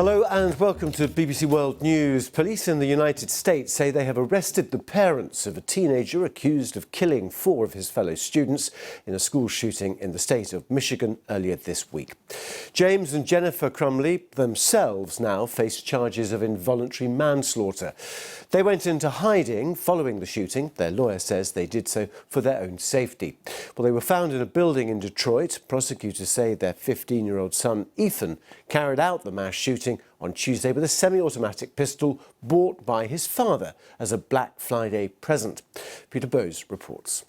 Hello and welcome to BBC World News. Police in the United States say they have arrested the parents of a teenager accused of killing 4 of his fellow students in a school shooting in the state of Michigan earlier this week. James and Jennifer Crumbley themselves now face charges of involuntary manslaughter. They went into hiding following the shooting. Their lawyer says they did so for their own safety. Well, they were found in a building in Detroit. Prosecutors say their 15-year-old son, Ethan, carried out the mass shooting on Tuesday with a semi-automatic pistol bought by his father as a Black Friday present. Peter Bowes reports.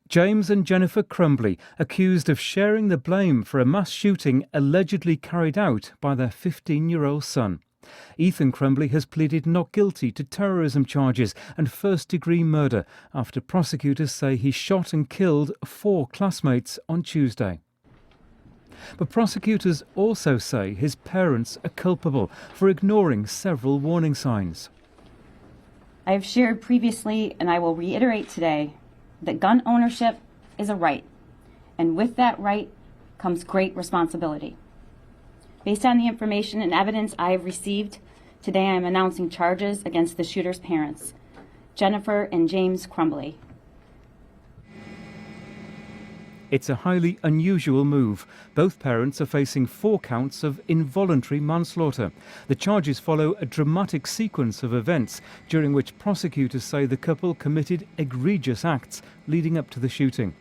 James and Jennifer Crumbley accused of sharing the blame for a mass shooting allegedly carried out by their 15-year-old son. Ethan Crumbley has pleaded not guilty to terrorism charges and first-degree murder after prosecutors say he shot and killed 4 classmates on Tuesday. But prosecutors also say his parents are culpable for ignoring several warning signs. I have shared previously, and I will reiterate today, that gun ownership is a right, and with that right comes great responsibility. Based on the information and evidence I have received, today I am announcing charges against the shooter's parents, Jennifer and James Crumbley. It's a highly unusual move. Both parents are facing 4 counts of involuntary manslaughter. The charges follow a dramatic sequence of events during which prosecutors say the couple committed egregious acts leading up to the shooting.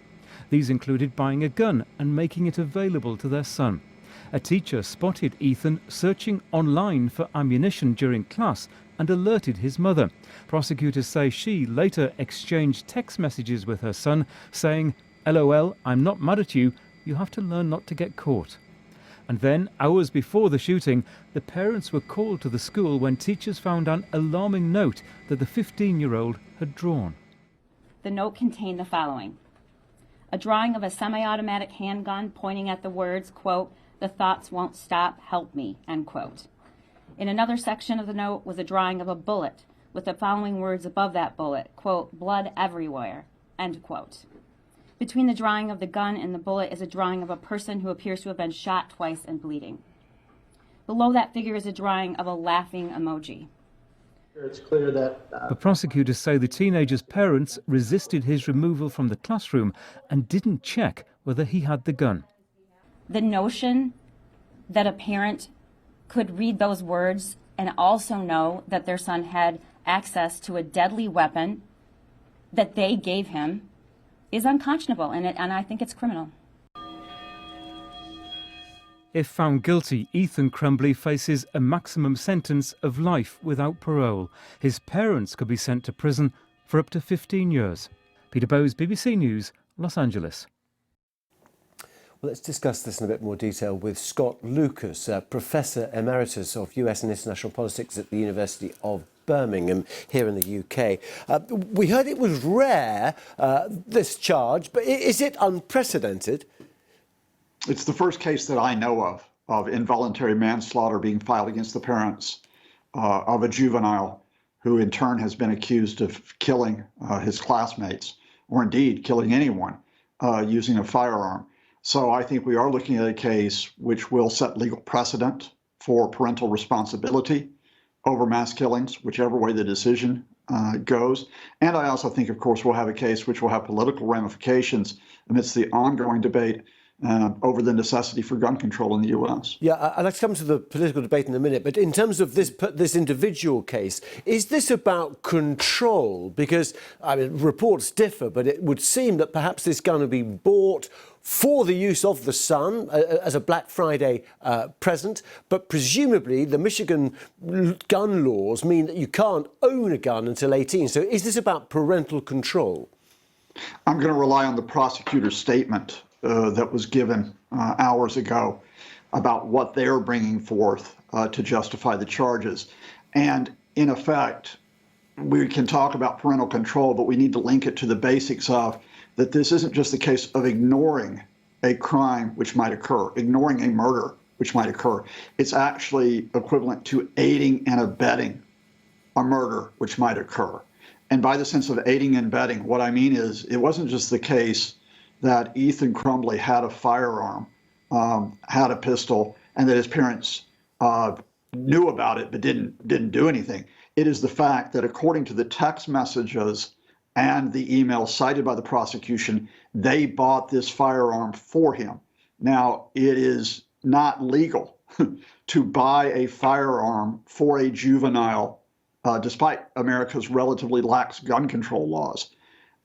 These included buying a gun and making it available to their son. A teacher spotted Ethan searching online for ammunition during class and alerted his mother. Prosecutors say she later exchanged text messages with her son saying, "LOL, I'm not mad at you, you have to learn not to get caught." And then, hours before the shooting, the parents were called to the school when teachers found an alarming note that the 15-year-old had drawn. The note contained the following: a drawing of a semi-automatic handgun pointing at the words, quote, "The thoughts won't stop, help me," end quote. In another section of the note was a drawing of a bullet with the following words above that bullet, quote, "Blood everywhere," end quote. Between the drawing of the gun and the bullet is a drawing of a person who appears to have been shot twice and bleeding. Below that figure is a drawing of a laughing emoji. It's clear that... But prosecutors say the teenager's parents resisted his removal from the classroom and didn't check whether he had the gun. The notion that a parent could read those words and also know that their son had access to a deadly weapon that they gave him is unconscionable, and I think it's criminal. If found guilty, Ethan Crumbley faces a maximum sentence of life without parole. His parents could be sent to prison for up to 15 years. Peter Bowes, BBC News, Los Angeles. Well, let's discuss this in a bit more detail with Scott Lucas, Professor Emeritus of US and International Politics at the University of Birmingham here in the UK. We heard it was rare, this charge, but is it unprecedented? It's the first case that I know of involuntary manslaughter being filed against the parents of a juvenile who in turn has been accused of killing his classmates, or indeed killing anyone using a firearm. So I think we are looking at a case which will set legal precedent for parental responsibility over mass killings, whichever way the decision goes. And I also think, of course, we'll have a case which will have political ramifications amidst the ongoing debate over the necessity for gun control in the U.S. Yeah, I'd like to come to the political debate in a minute, but in terms of this individual case, is this about control? Because, I mean, reports differ, but it would seem that perhaps this gun would be bought for the use of the son as a Black Friday present, but presumably the Michigan gun laws mean that you can't own a gun until 18. So is this about parental control? I'm going to rely on the prosecutor's statement that was given hours ago about what they're bringing forth to justify the charges. And in effect, we can talk about parental control, but we need to link it to the basics of that this isn't just the case of ignoring a crime which might occur, ignoring a murder which might occur. It's actually equivalent to aiding and abetting a murder which might occur. And by the sense of aiding and abetting, what I mean is it wasn't just the case that Ethan Crumbley had a firearm, had a pistol, and that his parents knew about it but didn't do anything. It is the fact that according to the text messages and the email cited by the prosecution, they bought this firearm for him. Now, it is not legal to buy a firearm for a juvenile, despite America's relatively lax gun control laws.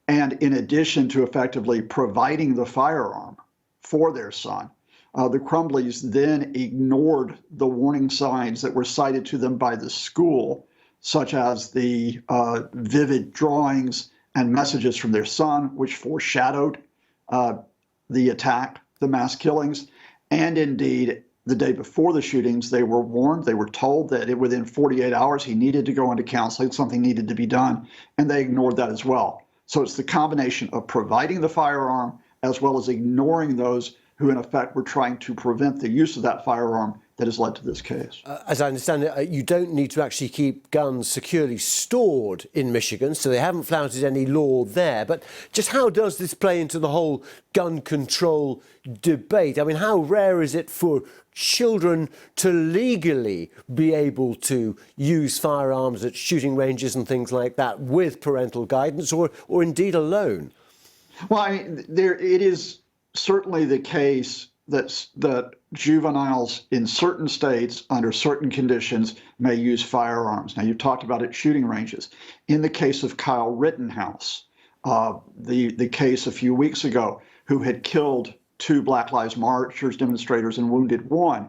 And in addition to effectively providing the firearm for their son, the Crumbleys then ignored the warning signs that were cited to them by the school, such as the vivid drawings and messages from their son, which foreshadowed the attack, the mass killings. And indeed, the day before the shootings, they were warned, they were told that within 48 hours he needed to go into counseling, something needed to be done, and they ignored that as well. So it's the combination of providing the firearm as well as ignoring those who in effect were trying to prevent the use of that firearm that has led to this case. As I understand it, you don't need to actually keep guns securely stored in Michigan, so they haven't flouted any law there. But just how does this play into the whole gun control debate? I mean, how rare is it for children to legally be able to use firearms at shooting ranges and things like that with parental guidance or indeed alone? Well, I mean, it is certainly the case that juveniles in certain states under certain conditions may use firearms. Now, you talked about it, shooting ranges. In the case of Kyle Rittenhouse, the case a few weeks ago, who had killed 2 Black Lives Marchers demonstrators and wounded 1,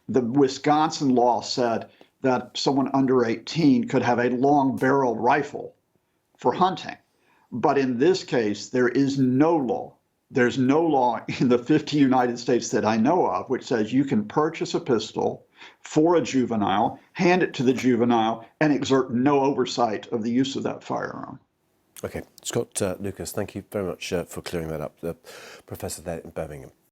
the Wisconsin law said that someone under 18 could have a long-barreled rifle for hunting. But in this case, there is no law. There's no law in the 50 United States that I know of which says you can purchase a pistol for a juvenile, hand it to the juvenile, and exert no oversight of the use of that firearm. OK, Scott Lucas, thank you very much for clearing that up, the professor there in Birmingham.